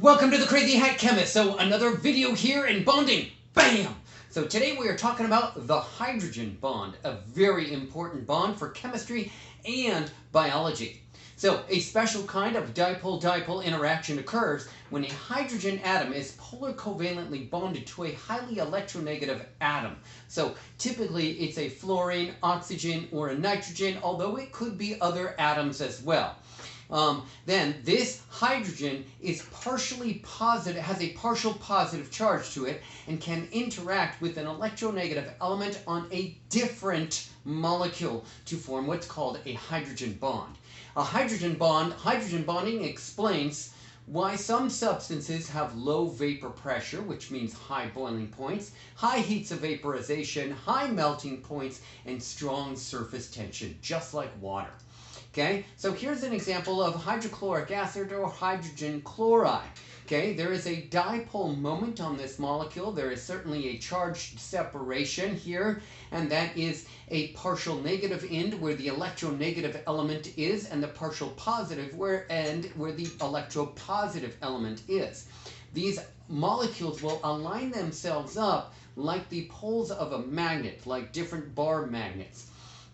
Welcome to the Crazy Hat Chemist. So another video here in bonding. Bam! So today we are talking about the hydrogen bond, a very important bond for chemistry and biology. So a special kind of dipole-dipole interaction occurs when a hydrogen atom is polar covalently bonded to a highly electronegative atom. So typically it's a fluorine, oxygen, or a nitrogen, although it could be other atoms as well. Then this hydrogen is partially positive, has a partial positive charge to it, and can interact with an electronegative element on a different molecule to form what's called a hydrogen bond. A hydrogen bonding explains why some substances have low vapor pressure, which means high boiling points, high heats of vaporization, high melting points, and strong surface tension, just like water. Okay, so here's an example of hydrochloric acid or hydrogen chloride. Okay, there is a dipole moment on this molecule. There is certainly a charged separation here, and that is a partial negative end where the electronegative element is, and the partial positive end where the electropositive element is. These molecules will align themselves up like the poles of a magnet, like different bar magnets.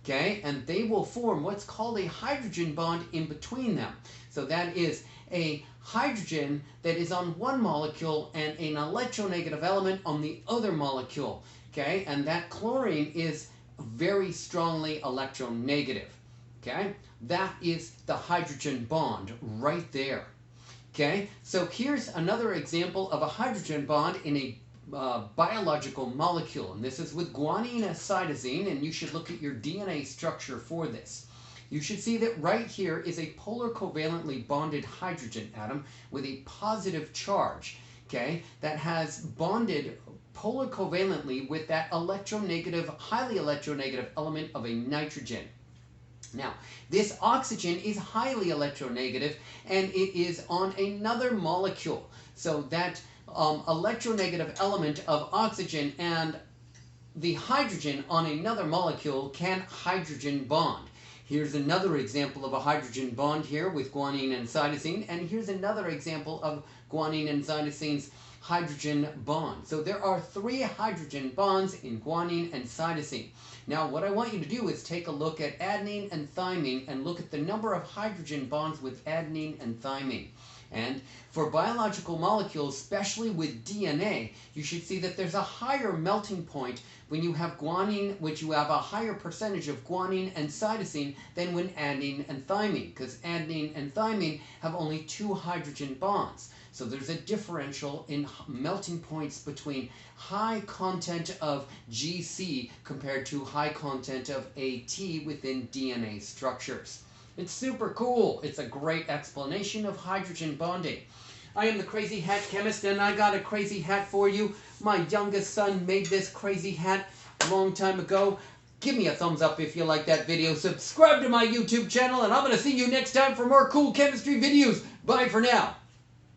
Okay, and they will form what's called a hydrogen bond in between them. So that is a hydrogen that is on one molecule and an electronegative element on the other molecule. Okay, and that chlorine is very strongly electronegative. Okay, that is the hydrogen bond right there. Okay, so here's another example of a hydrogen bond in a biological molecule, and this is with guanine and cytosine, and you should look at your DNA structure for this. You should see that right here is a polar covalently bonded hydrogen atom with a positive charge, okay, that has bonded polar covalently with that electronegative, highly electronegative element of a nitrogen. Now, this oxygen is highly electronegative, and it is on another molecule, so that electronegative element of oxygen and the hydrogen on another molecule can hydrogen bond. Here's another example of a hydrogen bond here with guanine and cytosine, and here's another example of guanine and cytosine's hydrogen bond. So there are 3 hydrogen bonds in guanine and cytosine. Now what I want you to do is take a look at adenine and thymine and look at the number of hydrogen bonds with adenine and thymine. And for biological molecules, especially with DNA, you should see that there's a higher melting point when you have guanine, which you have a higher percentage of guanine and cytosine than when adenine and thymine, because adenine and thymine have only 2 hydrogen bonds. So there's a differential in melting points between high content of GC compared to high content of AT within DNA structures. It's super cool. It's a great explanation of hydrogen bonding. I am the Crazy Hat Chemist, and I got a crazy hat for you. My youngest son made this crazy hat a long time ago. Give me a thumbs up if you like that video. Subscribe to my YouTube channel, and I'm going to see you next time for more cool chemistry videos. Bye for now.